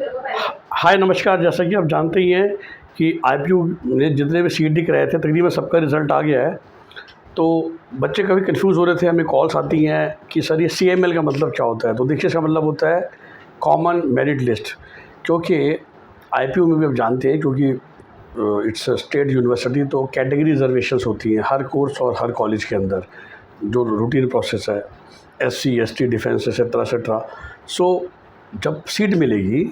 हाय नमस्कार। जैसा कि आप जानते ही हैं कि आईपीयू ने जितने भी सीईटी कराए थे तकरीबन सबका रिज़ल्ट आ गया है। तो बच्चे कभी कंफ्यूज हो रहे थे, हमें कॉल्स आती हैं कि सर ये सीएमएल का मतलब क्या होता है। तो देखिए, इसका मतलब होता है कॉमन मेरिट लिस्ट। क्योंकि आईपीयू में भी आप जानते हैं, क्योंकि इट्स स्टेट यूनिवर्सिटी, तो कैटेगरी रिजर्वेशंस होती हैं हर कोर्स और हर कॉलेज के अंदर, जो रूटीन प्रोसेस है, SC ST defence etcetera etcetera. So जब सीट मिलेगी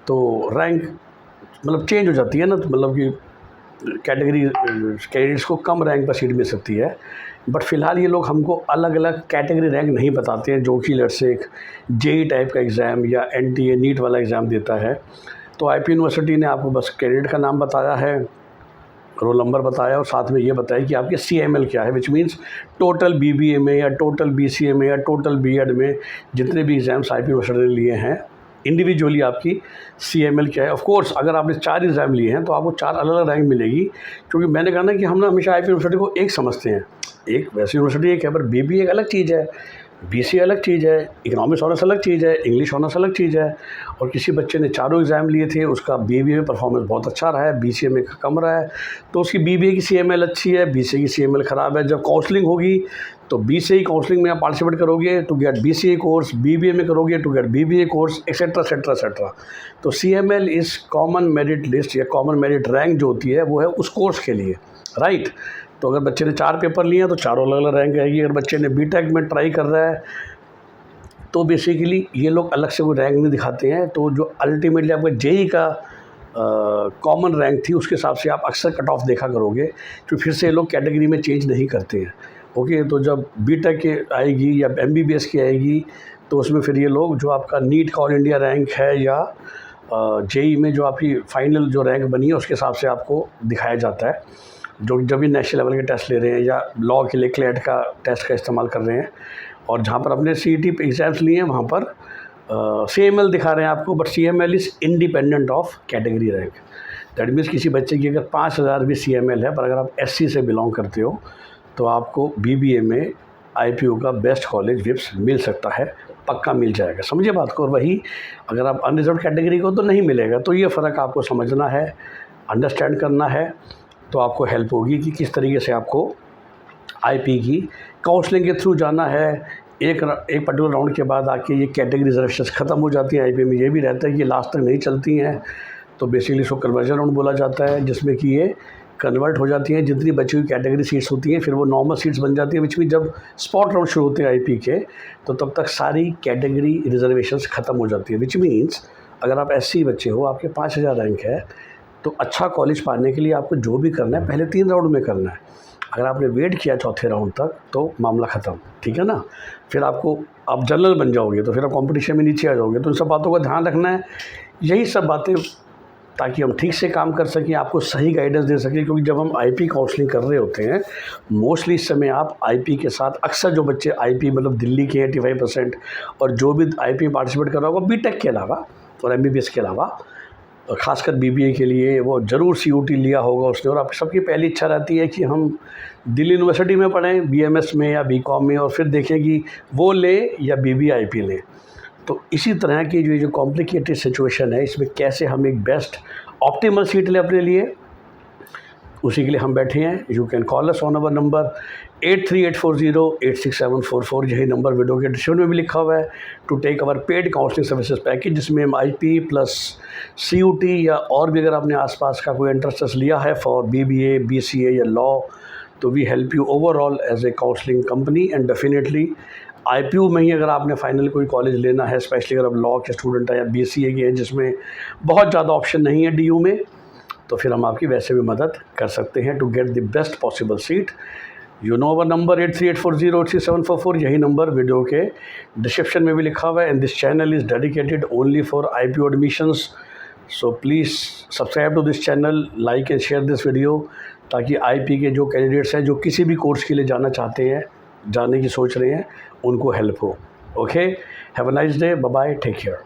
तो रैंक मतलब चेंज हो जाती है ना, तो मतलब कि कैटेगरी कैंडिडेट्स को कम रैंक पर सीट मिल सकती है। बट फ़िलहाल ये लोग हमको अलग अलग कैटेगरी रैंक नहीं बताते हैं, जो कि लेट्स से एक जेई टाइप का एग्ज़ाम या एनटीए नीट वाला एग्ज़ाम देता है। तो आईपी यूनिवर्सिटी ने आपको बस कैंडिडेट का नाम बताया है, रोल नंबर बताया और साथ में ये बताया कि आपके सीएमएल क्या है, विच मीन्स टोटल बीबीए में या टोटल बीसीए में या टोटल बीएड में जितने भी एग्ज़ाम्स आईपी यूनिवर्सिटी ने लिए हैं, इंडिविजुअली आपकी सीएमएल क्या है। ऑफ कोर्स अगर आपने 4 एग्ज़ाम लिए हैं तो आपको 4 अलग-अलग रैंक मिलेगी। क्योंकि मैंने कहा ना कि हम ना हमेशा आईपी यूनिवर्सिटी को एक समझते हैं, एक वैसी यूनिवर्सिटी एक है, पर बीबीए एक अलग चीज़ है, बीसीए अलग चीज़ है, इकोनॉमिक्स ऑनर्स अलग चीज़ है, इंग्लिश ऑनर्स अलग चीज़ है। और किसी बच्चे ने चारों एग्ज़ाम लिए थे, उसका बीबीए में परफॉर्मेंस बहुत अच्छा रहा है, बीसीए में कम रहा है, तो उसकी बीबीए की सीएमएल अच्छी है, बीसीए की सीएमएल ख़राब है। जब काउंसलिंग होगी तो बीसीए काउंसलिंग में आप पार्टिसिपेट करोगे to get BCA course, BBA में करोगे to get BBA course, etcetera etcetera etcetera. तो CML is common merit list या कॉमन मेरिट रैंक जो होती है वो है उस कोर्स के लिए, राइट। तो अगर बच्चे ने 4 पेपर लिए हैं तो चारों अलग अलग रैंक आएगी। अगर बच्चे ने बीटेक में ट्राई कर रहा है तो बेसिकली ये लोग अलग से कोई रैंक नहीं दिखाते हैं। तो जो अल्टीमेटली आपका जेई का कॉमन रैंक थी उसके हिसाब से आप अक्सर कट ऑफ देखा करोगे, तो फिर से ये लोग कैटेगरी में चेंज नहीं करते हैं। ओके, तो जब बीटेक की आएगी या एमबीबीएस की आएगी तो उसमें फिर ये लोग जो आपका नीट का ऑल इंडिया रैंक है या जेई में जो आपकी फाइनल जो रैंक बनी है उसके हिसाब से आपको दिखाया जाता है। जो जब भी नेशनल लेवल के टेस्ट ले रहे हैं या लॉ के लिए क्लेट का टेस्ट का इस्तेमाल कर रहे हैं, और जहाँ पर अपने सीईटी एग्ज़ाम्स लिए हैं वहाँ पर सीएमएल दिखा रहे हैं आपको, but CML is independent of category rank. That means किसी बच्चे की अगर 5000 भी सीएमएल है, पर अगर आप एससी से बिलोंग करते हो तो आपको बीबीए में आईपीयू का बेस्ट कॉलेज विप्स मिल सकता है, पक्का मिल जाएगा। समझिए बात को। और वही अगर आप अनरिजर्व कैटेगरी को तो नहीं मिलेगा। तो ये फ़र्क आपको समझना है, अंडरस्टैंड करना है, तो आपको हेल्प होगी कि किस तरीके से आपको आईपी की काउंसलिंग के थ्रू जाना है। एक पर्टिकुलर राउंड के बाद आके ये कैटेगरी रिजर्वेशंस ख़त्म हो जाती हैं। आईपी में ये भी रहता है कि लास्ट तक नहीं चलती हैं, तो बेसिकली इसको कन्वर्जन राउंड बोला जाता है, जिसमें कि ये कन्वर्ट हो जाती हैं। जितनी बची हुई कैटेगरी सीट्स होती हैं फिर वो नॉर्मल सीट्स बन जाती हैं, विच मीन जब स्पॉट राउंड शुरू होते हैं आईपी के तो तब तक सारी कैटेगरी रिजर्वेशंस ख़त्म हो जाती है। विच मीन्स अगर आप एससी बच्चे हो, आपके 5000 रैंक है, तो अच्छा कॉलेज पाने के लिए आपको जो भी करना है पहले 3 राउंड में करना है। अगर आपने वेट किया चौथे राउंड तक तो मामला ख़त्म, ठीक है ना। फिर आप जनरल बन जाओगे तो फिर आप कंपटीशन में नीचे आ जाओगे। तो इन सब बातों का ध्यान रखना है, यही सब बातें, ताकि हम ठीक से काम कर सकें, आपको सही गाइडेंस दे सकें। क्योंकि जब हम आईपी काउंसलिंग कर रहे होते हैं, मोस्टली इस समय आप आईपी के साथ अक्सर जो बच्चे आईपी मतलब दिल्ली के 85% और जो भी आईपी में पार्टिसिपेट कर रहा होगा बीटेक के अलावा और एमबीबीएस के अलावा, और ख़ासकर बीबीए के लिए वो ज़रूर सीयूटी लिया होगा उसने। और आप सबकी पहली इच्छा रहती है कि हम दिल्ली यूनिवर्सिटी में पढ़ें, बीएमएस में या बीकॉम में, और फिर देखें कि वो ले या बीबीए आईपी लें। तो इसी तरह की जो कॉम्प्लिकेटेड सिचुएशन है, इसमें कैसे हम एक बेस्ट ऑप्टिमल सीट लें अपने लिए, उसी के लिए हम बैठे हैं। You can call us on our number 8384086744। यही नंबर वीडियो के डिस्क्रिप्शन में भी लिखा हुआ है, to take our paid counselling services package, जिसमें हम आईपी प्लस सीयूटी या और भी अगर आपने आसपास का कोई इंटरेस्ट लिया है फॉर बीबीए, बीसीए या लॉ, तो we help you overall as a counselling company. And definitely IPU में ही अगर आपने फाइनल कोई कॉलेज लेना है, स्पेशली अगर आप लॉ के स्टूडेंट हैं या बीसीए के हैं जिसमें बहुत ज़्यादा ऑप्शन नहीं है डीयू में, तो फिर हम आपकी वैसे भी मदद कर सकते हैं to get the best possible seat. You know our number 8384086744। यही नंबर वीडियो के डिस्क्रिप्शन में भी लिखा हुआ है। And this channel is dedicated only for IPU admissions. So please subscribe to this channel, like and share this video, ताकि IP के जो कैंडिडेट्स हैं जो किसी भी कोर्स के लिए जाना चाहते हैं, जाने की सोच रहे हैं, उनको हेल्प हो। Okay, have a nice day, bye bye, take care.